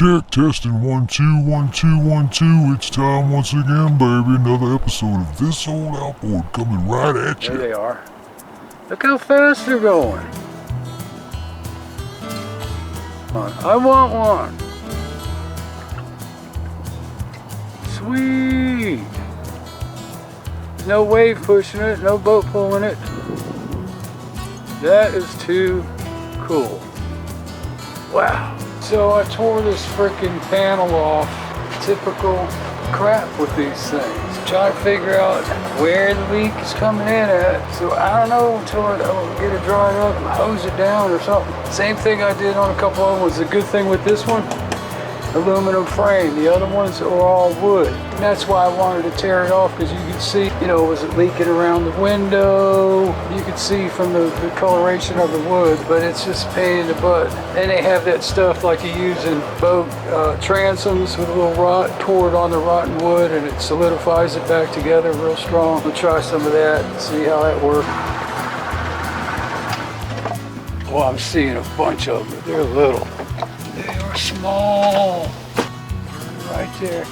check, testing 1 2 1 2 1 2. It's time once again, baby. Another episode of this old outboard coming right at you. There they are. Look how fast they're going. I want one. Sweet. No wave pushing it, no boat pulling it. That is too cool. Wow. So I tore this freaking panel off. Typical crap with these things. Trying to figure out where the leak is coming in at. So I don't know until I get it dried up and hose it down or something. Same thing I did on a couple of them. Was the good thing with this one, aluminum frame. The other ones are all wood. And that's why I wanted to tear it off, because you could see, you know, was it leaking around the window? You could see from the coloration of the wood, but it's just a pain in the butt. And they have that stuff like you use in boat transoms with a little rot poured on the rotten wood, and it solidifies it back together real strong. We'll try some of that and see how that works. Oh, I'm seeing a bunch of them, but they're little. They are small. Right there.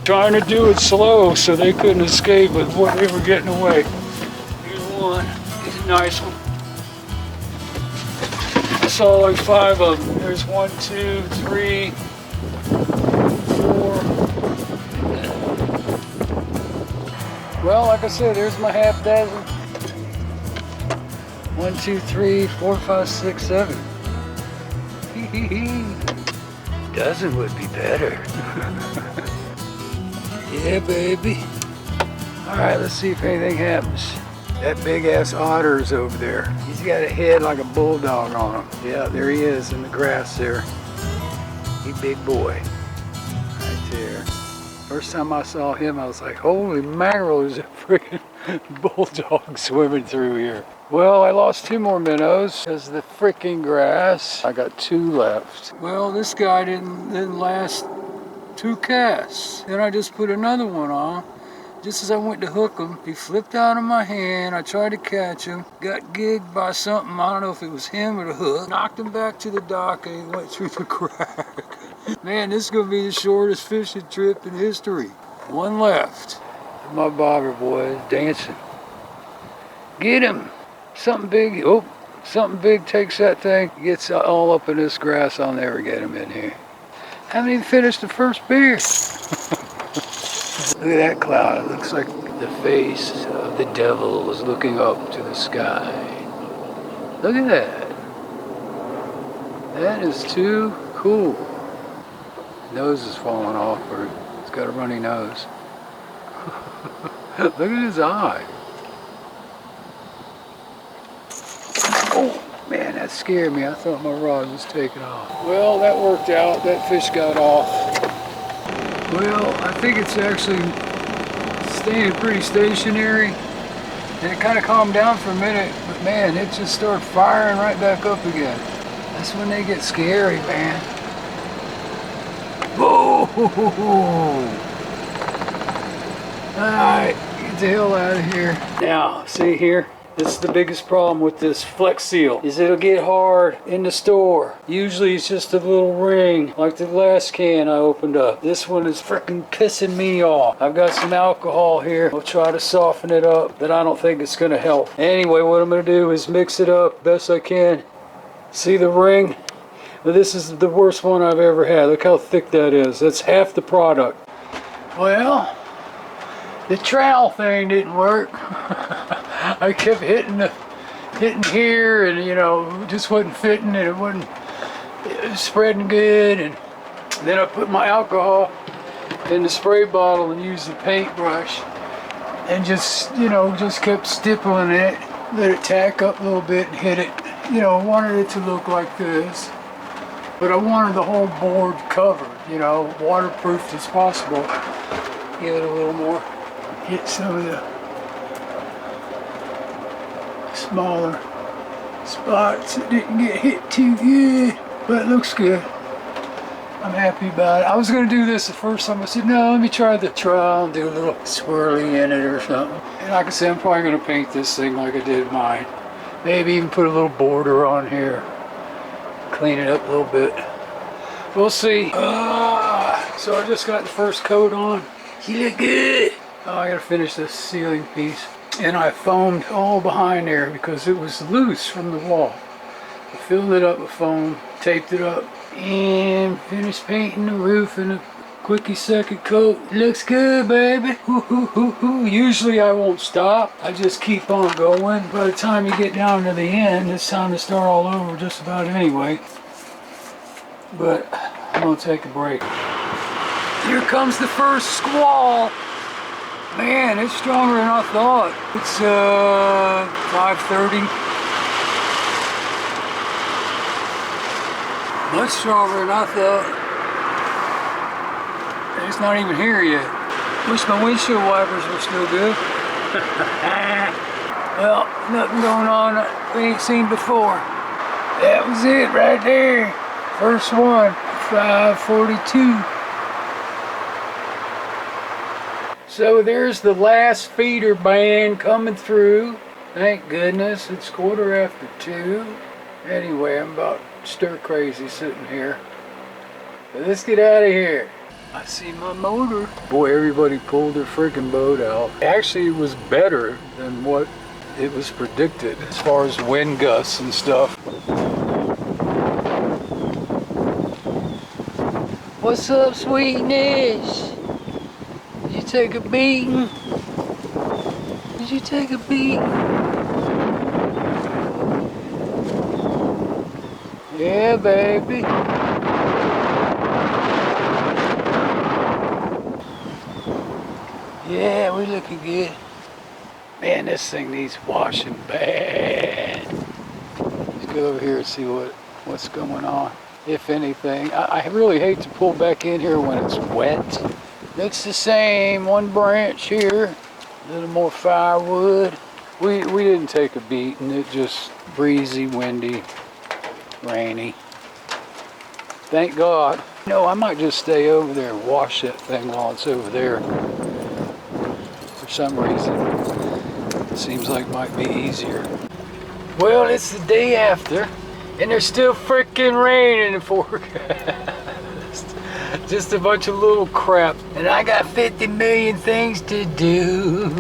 Trying to do it slow so they couldn't escape with what they were getting away. Here's one. He's a nice one. I saw like 5 of them. There's 1, 2, 3, 4. Well, like I said, there's my half dozen. 1, 2, 3, 4, 5, 6, 7. Dozen would be better. Yeah, baby. All right, let's see if anything happens. That big ass otter is over there. He's got a head like a bulldog on him. Yeah, there he is in the grass there. He big boy. Right there. First time I saw him, I was like, holy mackerel, there's a freaking bulldog swimming through here. Well, I lost 2 more minnows because of the freaking grass. I got 2 left. Well, this guy didn't last 2 casts. Then I just put another one on. Just as I went to hook him, he flipped out of my hand. I tried to catch him. Got gigged by something. I don't know if it was him or the hook. Knocked him back to the dock and he went through the crack. Man, this is going to be the shortest fishing trip in history. 1 left. My bobber boy is dancing. Get him. Something big. Oh, something big takes that thing. Gets all up in this grass. I'll never get him in here. Haven't even finished the first beer. Look at that cloud. It looks like the face of the devil is looking up to the sky. Look at that. That is too cool. Nose is falling off, or it's got a runny nose. Look at his eye. Oh man, that scared me. I thought my rod was taking off. Well, that worked out. That fish got off. Well, I think it's actually staying pretty stationary. And it kind of calmed down for a minute, but man, it just started firing right back up again. That's when they get scary, man. Whoa! Alright, get the hell out of here. Now, see here? This is the biggest problem with this Flex Seal, is it'll get hard in the store. Usually it's just a little ring, like the last can I opened up. This one is freaking pissing me off. I've got some alcohol here. I'll try to soften it up, but I don't think it's gonna help. Anyway, what I'm gonna do is mix it up best I can. See the ring? Well, this is the worst one I've ever had. Look how thick that is. That's half the product. Well, the trowel thing didn't work. I kept hitting here, and you know, it just wasn't fitting, and it was spreading good. And then I put my alcohol in the spray bottle and used the paintbrush, and just, you know, just kept stippling it, let it tack up a little bit and hit it. You know, I wanted it to look like this, but I wanted the whole board covered, you know, waterproofed as possible. Give it a little more. Hit some of the smaller spots that didn't get hit too good, but it looks good. I'm happy about it. I was going to do this the first time. I said, no, let me try the trowel and do a little swirly in it or something. And like I said, I'm probably going to paint this thing like I did mine. Maybe even put a little border on here. Clean it up a little bit. We'll see. So I just got the first coat on. You look good. Oh, I gotta finish this ceiling piece. And I foamed all behind there because it was loose from the wall. I filled it up with foam, taped it up, and finished painting the roof in a quickie second coat. Looks good, baby. Usually I won't stop. I just keep on going. By the time you get down to the end, it's time to start all over just about anyway. But I'm gonna take a break. Here comes the first squall. Man, it's stronger than I thought. It's 5:30. Much stronger than I thought. It's not even here yet. Wish my windshield wipers were still good. Well, nothing going on we ain't seen before. That was it right there. First one, 5:42. So there's the last feeder band coming through. Thank goodness, it's 2:15. Anyway, I'm about stir crazy sitting here. But let's get out of here. I see my motor. Boy, everybody pulled their freaking boat out. Actually, it was better than what it was predicted as far as wind gusts and stuff. What's up, sweetness? Did you take a beating? Did you take a beating? Yeah, baby. Yeah, we're looking good. Man, this thing needs washing bad. Let's go over here and see what's going on, if anything. I really hate to pull back in here when it's wet. Looks the same, one branch here, a little more firewood. We didn't take a beating, it just breezy, windy, rainy. Thank God. No, I might just stay over there and wash that thing while it's over there. For some reason, it seems like it might be easier. Well, it's the day after, and there's still freaking rain in the forecast. Just a bunch of little crap. And I got 50 million things to do.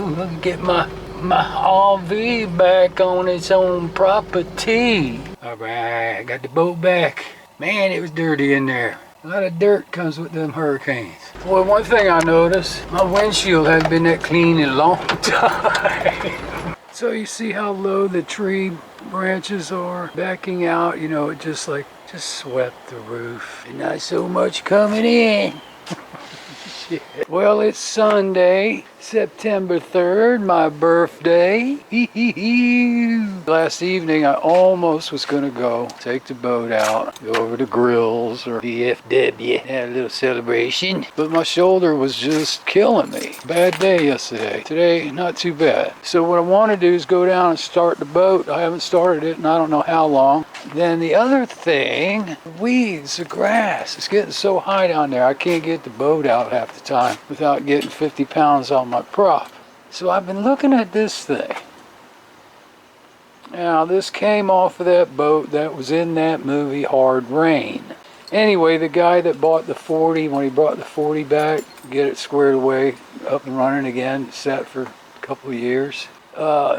Get my RV back on its own property. All right, I got the boat back. Man, it was dirty in there. A lot of dirt comes with them hurricanes. Well, one thing I noticed, my windshield hasn't been that clean in a long time. So you see how low the tree branches are backing out, you know, it just swept the roof. And not so much coming in. Shit. Well, it's Sunday, September 3rd, my birthday. Last evening, I almost was going to go take the boat out, go over to Grills or BFW, have a little celebration. But my shoulder was just killing me. Bad day yesterday. Today, not too bad. So what I want to do is go down and start the boat. I haven't started it, and I don't know how long. Then the other thing, weeds, the grass. It's getting so high down there, I can't get the boat out half the time without getting 50 pounds on my prop. So I've been looking at this thing. Now, this came off of that boat that was in that movie, Hard Rain. Anyway, the guy that bought the 40, when he brought the 40 back, get it squared away, up and running again, sat for a couple of years.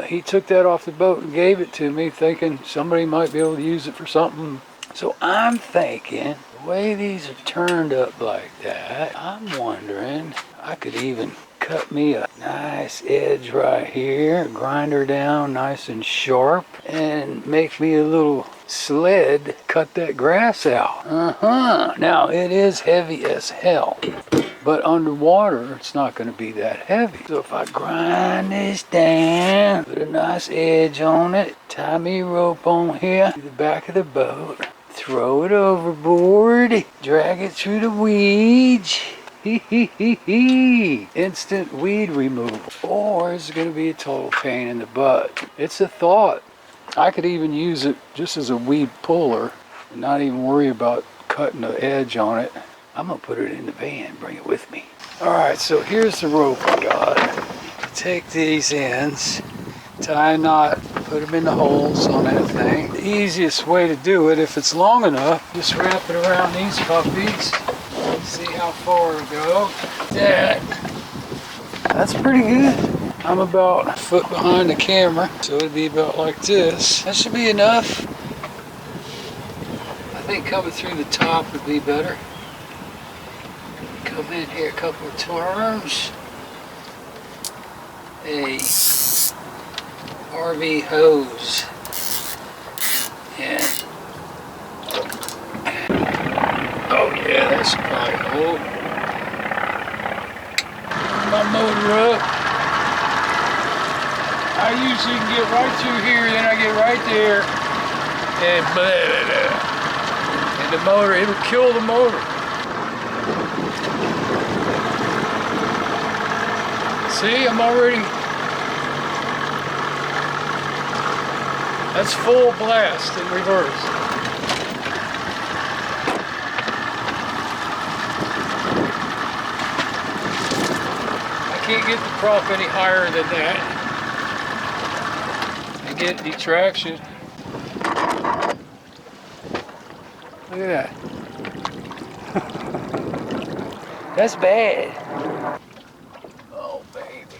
He took that off the boat and gave it to me, thinking somebody might be able to use it for something. So I'm thinking, the way these are turned up like that, I'm wondering, I could even cut me a nice edge right here, grind her down nice and sharp, and make me a little sled, cut that grass out. Now, it is heavy as hell, but underwater, it's not going to be that heavy. So if I grind this down, put a nice edge on it, tie me a rope on here to the back of the boat, throw it overboard, drag it through the weeds. Instant weed removal. Or it's going to be a total pain in the butt. It's a thought. I could even use it just as a weed puller and not even worry about cutting the edge on it. I'm going to put it in the van, bring it with me. Alright, so here's the rope I got. Take these ends, tie a knot, put Put them in the holes on that thing. The easiest way to do it, if it's long enough, just wrap it around these puppies. See how far it'll go. That's pretty good. I'm about a foot behind the camera, so it'd be about like this. That should be enough. I think coming through the top would be better. Come in here a couple of turns. A RV hose. And oh yeah, that should probably hold. My motor up. I usually can get right through here, then I get right there, and blah, blah, blah. And the motor, it'll kill the motor. See, I'm already, that's full blast in reverse. I can't get the prop any higher than that. Get the traction. Look at that. That's bad. Oh, baby.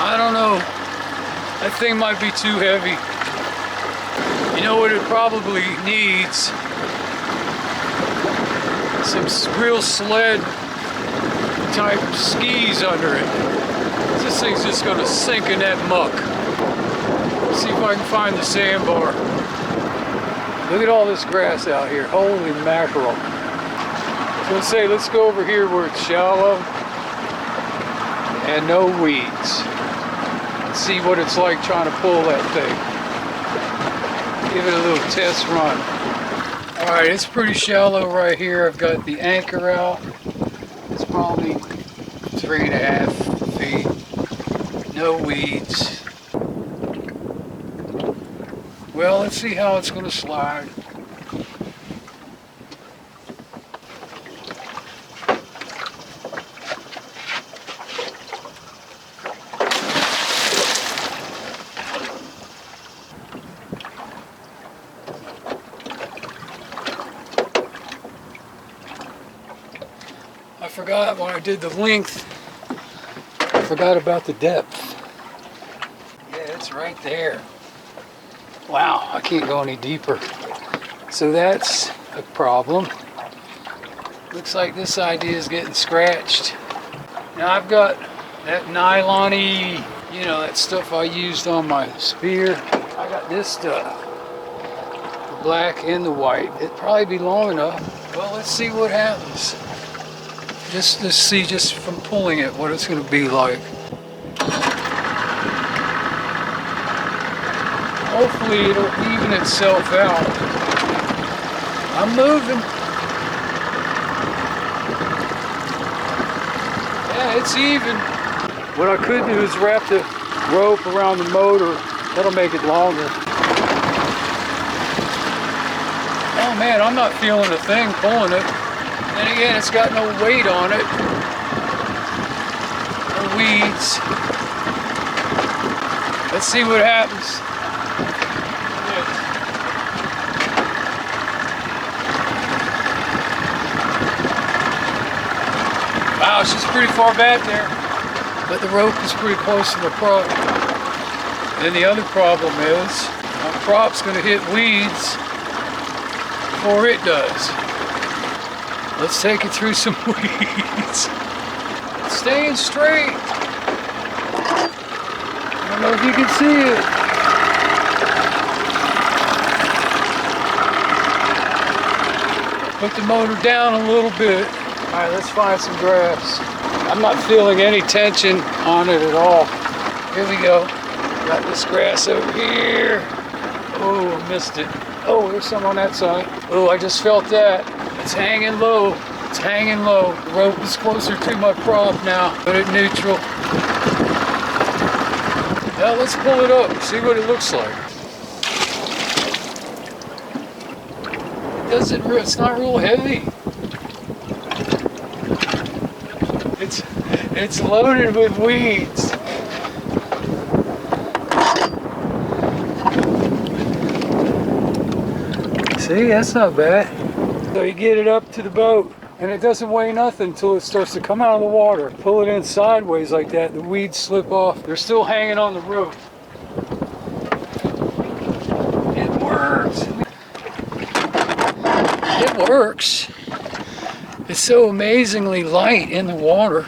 I don't know. That thing might be too heavy. You know what it probably needs? Some real sled type skis under it. This thing's just gonna sink in that muck. Let's see if I can find the sandbar. Look at all this grass out here. Holy mackerel. I was gonna say, let's go over here where it's shallow and no weeds. Let's see what it's like trying to pull that thing. Give it a little test run. All right, it's pretty shallow right here. I've got the anchor out. It's probably 3.5 feet. No weeds. Well, let's see how it's going to slide. I forgot when I did the length, I forgot about the depth. Yeah, it's right there. Wow, I can't go any deeper. So that's a problem. Looks like this idea is getting scratched. Now I've got that nylon-y, you know, that stuff I used on my spear. I got this stuff, the black and the white. It'd probably be long enough. Well, let's see what happens. Just to see, just from pulling it, what it's going to be like. Hopefully it'll even itself out. I'm moving. Yeah, it's even. What I could do is wrap the rope around the motor. That'll make it longer. Oh man, I'm not feeling a thing pulling it. And again, it's got no weight on it. No weeds. Let's see what happens. Wow, she's pretty far back there. But the rope is pretty close to the prop. Then the other problem is, my prop's going to hit weeds before it does. Let's take it through some weeds. It's staying straight. I don't know if you can see it. Put the motor down a little bit. All right, let's find some grass. I'm not feeling any tension on it at all. Here we go. Got this grass over here. Oh, I missed it. Oh, there's some on that side. Oh, I just felt that. It's hanging low. It's hanging low. The rope is closer to my prop now. Put it neutral. Now let's pull it up and see what it looks like. It's not real heavy. It's loaded with weeds. See, that's not bad. So you get it up to the boat, and it doesn't weigh nothing until it starts to come out of the water. Pull it in sideways like that, the weeds slip off. They're still hanging on the rope. It works. It works. It's so amazingly light in the water.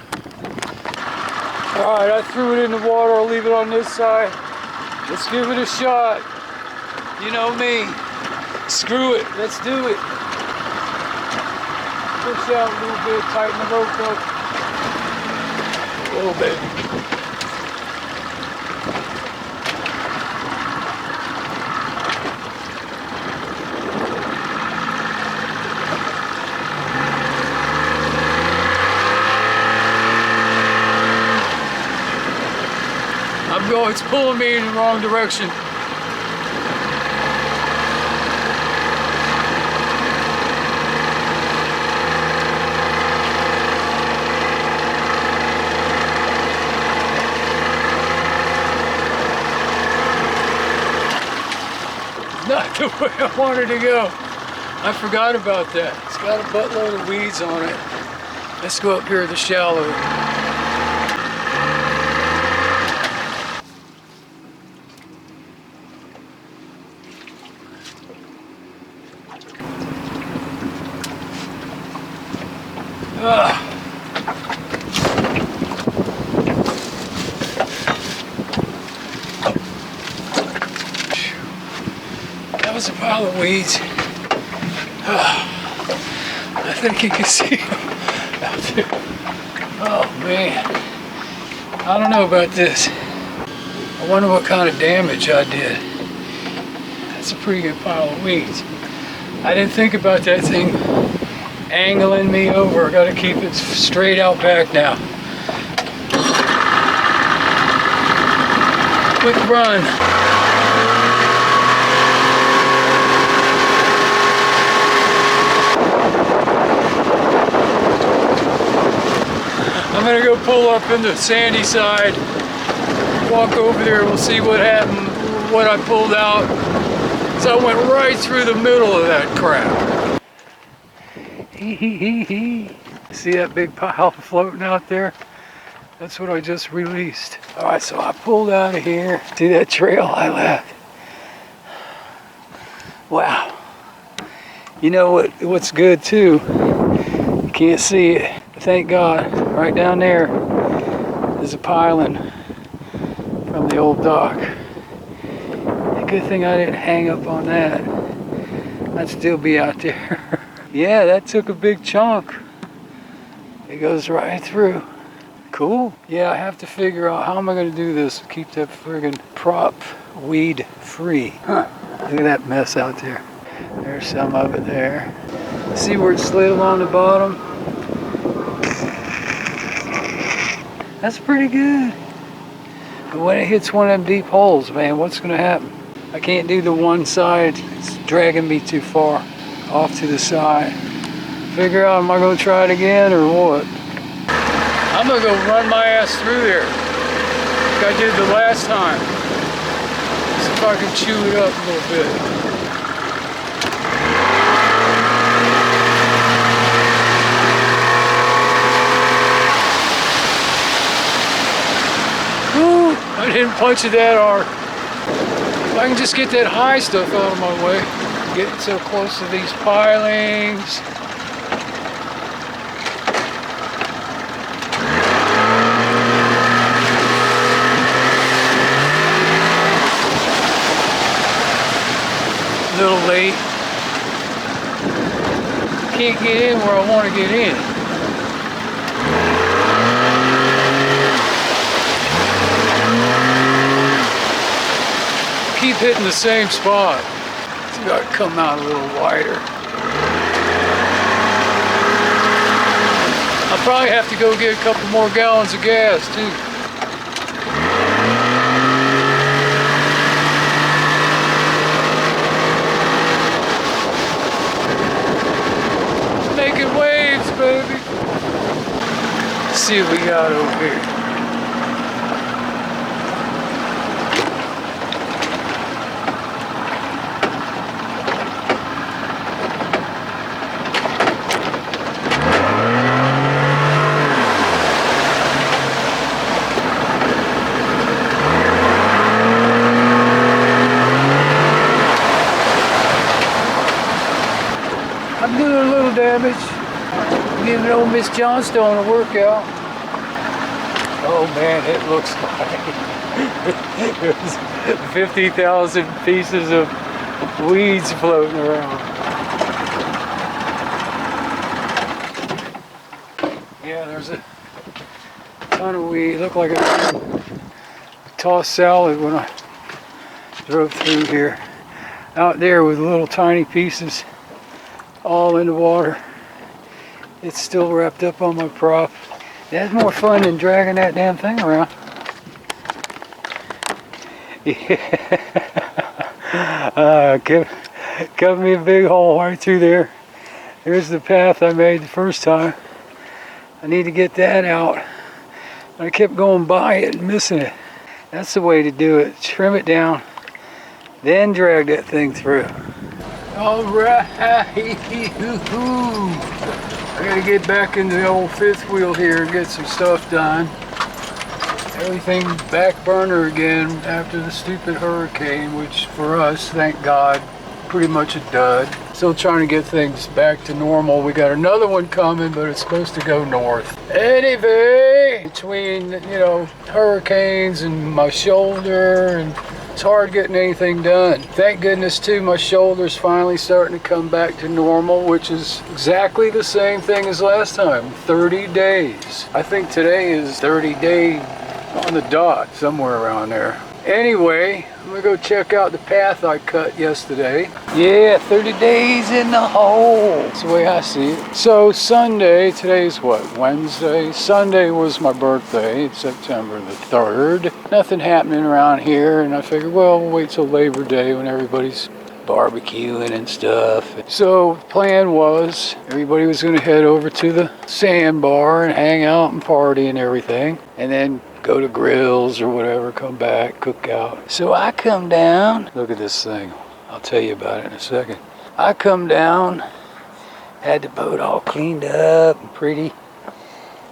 All right, I threw it in the water. I'll leave it on this side. Let's give it a shot. You know me. Screw it. Let's do it. Push out a little bit. Tighten the rope up. A little bit. It's pulling me in the wrong direction. Not the way I wanted to go. I forgot about that. It's got a buttload of weeds on it. Let's go up here to the shallow. That was a pile of weeds. I think you can see them out there. Oh man, I don't know about this. I wonder what kind of damage I did. That's a pretty good pile of weeds. I didn't think about that thing angling me over. I gotta keep it straight out back now. Quick run. I'm gonna go pull up in the sandy side, walk over there, we'll see what happened, what I pulled out. So I went right through the middle of that crap. See that big pile floating out there? That's what I just released. All right, so I pulled out of here. See that trail I left? Wow. You know what's good too? You can't see it. Thank God, right down there is a piling from the old dock. Good thing I didn't hang up on that. I'd still be out there. Yeah, that took a big chunk. It goes right through. Cool. Yeah, I have to figure out how am I going to do this to keep that friggin' prop weed free. Huh. Look at that mess out there. There's some of it there. See where it slid along the bottom? That's pretty good. But when it hits one of them deep holes, man, what's going to happen? I can't do the one side. It's dragging me too far off to the side. Figure out, am I going to try it again or what? I'm going to go run my ass through there like I did the last time. See if I can chew it up a little bit. I didn't punch it that hard. If I can just get that high stuff out of my way, getting so close to these pilings. A little late. Can't get in where I want to get in. Keep hitting the same spot. It's got to come out a little wider. I'll probably have to go get a couple more gallons of gas too. baby. Let's see what we got over here. I'm doing a little damage. Giving old Miss Johnstone a workout. Oh man, it looks like there's 50,000 pieces of weeds floating around. Yeah, there's a ton of weed. Looked like a tossed salad when I drove through here. Out there with little tiny pieces all in the water. It's still wrapped up on my prop. That's more fun than dragging that damn thing around. Yeah. Cut me a big hole right through there. Here's the path I made the first time. I need to get that out. I kept going by it and missing it. That's the way to do it. Trim it down, then drag that thing through. All right. I gotta get back into the old fifth wheel here and get some stuff done. Everything back burner again after the stupid hurricane, which for us, thank God, pretty much a dud. Still trying to get things back to normal. We got another one coming, but it's supposed to go north. Anyway, between, you know, hurricanes and my shoulder, and it's hard getting anything done. Thank goodness too, my shoulder's finally starting to come back to normal, which is exactly the same thing as last time, 30 days. I think today is 30 day on the dot, somewhere around there. Anyway, I'm gonna go check out the path I cut yesterday. Yeah, 30 days in the hole. That's the way I see it. So Sunday, today's what, Wednesday? Sunday was my birthday, it's September the 3rd. Nothing happening around here, and I figured, well, we'll wait till Labor Day when everybody's barbecuing and stuff. So the plan was everybody was gonna head over to the sandbar and hang out and party and everything, and then go to grills or whatever, come back, cook out. So I come down, look at this thing. I'll tell you about it in a second. I come down, had the boat all cleaned up and pretty,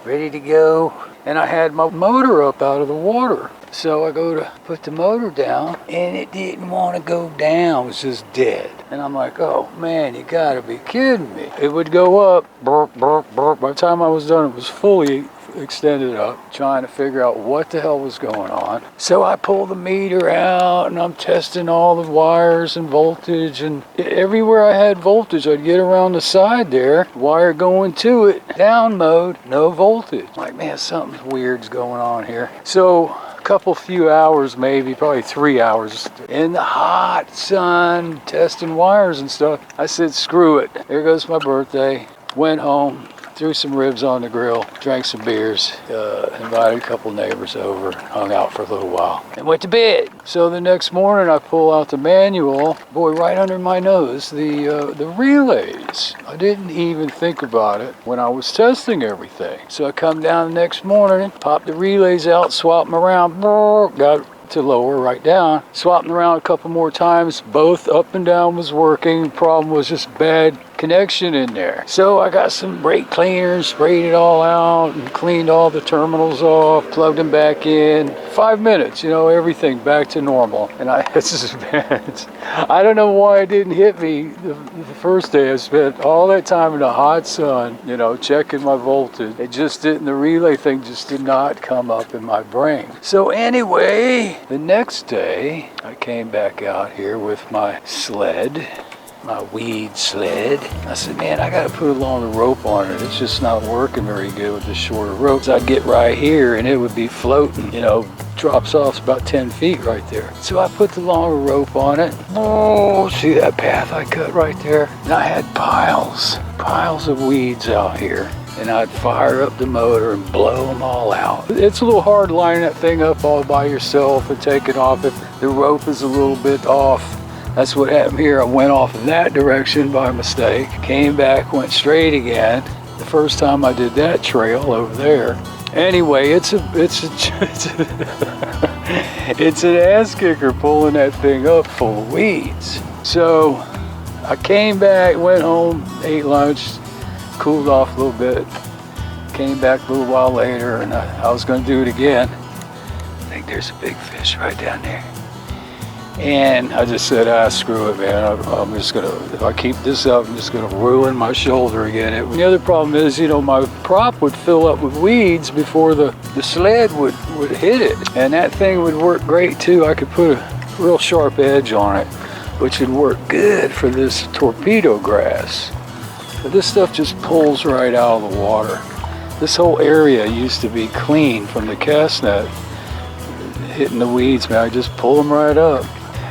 ready to go. And I had my motor up out of the water. So I go to put the motor down and it didn't want to go down, it was just dead. And I'm like, oh man, you gotta be kidding me. It would go up, burp, burp, burp. By the time I was done, it was fully extended up, trying to figure out what the hell was going on. So I pull the meter out and I'm testing all the wires and voltage, and everywhere I had voltage, I'd get around the side there, wire going to it, down mode, no voltage. I'm like, man, something weird's going on here. So couple few hours, maybe probably 3 hours in the hot sun testing wires and stuff. I said, screw it, there goes my birthday. Went home, threw some ribs on the grill, drank some beers, invited a couple neighbors over, hung out for a little while, and went to bed. So the next morning I pull out the manual, boy, right under my nose, the relays. I didn't even think about it when I was testing everything. So I come down the next morning, pop the relays out, swap them around, got to lower right down, swapping around a couple more times, both up and down was working. The problem was just bad connection in there. So I got some brake cleaners, sprayed it all out and cleaned all the terminals off, plugged them back in. 5 minutes, you know, everything back to normal. And I don't know why it didn't hit me the first day. I spent all that time in the hot sun, you know, checking my voltage. It just didn't, the relay thing just did not come up in my brain. So anyway, the next day I came back out here with my sled, my weed sled. I said, man, I gotta put a longer rope on it. It's just not working very good with the shorter ropes. I'd get right here and it would be floating, you know, drops off about 10 feet right there. So I put the longer rope on it. Oh, see that path I cut right there? And I had piles of weeds out here. And I'd fire up the motor and blow them all out. It's a little hard lining that thing up all by yourself and take it off if the rope is a little bit off. That's what happened here. I went off in that direction by mistake, came back, went straight again, the first time I did that trail over there. Anyway, it's an ass kicker pulling that thing up full of weeds. So I came back, went home, ate lunch, cooled off a little bit, came back a little while later, and I was going to do it again. I think there's a big fish right down there. And I just said, screw it, man. I'm just going to, if I keep this up, I'm just going to ruin my shoulder again. The other problem is, you know, my prop would fill up with weeds before the sled would hit it. And that thing would work great too. I could put a real sharp edge on it, which would work good for this torpedo grass. But this stuff just pulls right out of the water. This whole area used to be clean from the cast net. Hitting the weeds, man, I just pull them right up.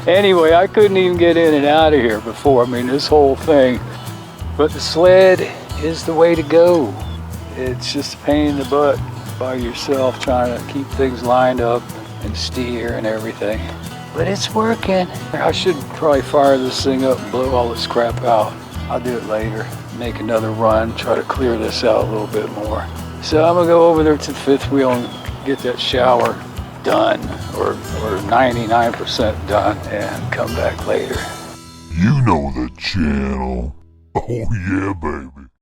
Anyway, I couldn't even get in and out of here before. I mean, this whole thing. But the sled is the way to go. It's just a pain in the butt by yourself trying to keep things lined up and steer and everything. But it's working. I should probably fire this thing up and blow all this crap out. I'll do it later. Make another run, try to clear this out a little bit more. So I'm gonna go over there to the fifth wheel and get that shower done, or 99% done, and come back later. You know the channel. Oh yeah, baby.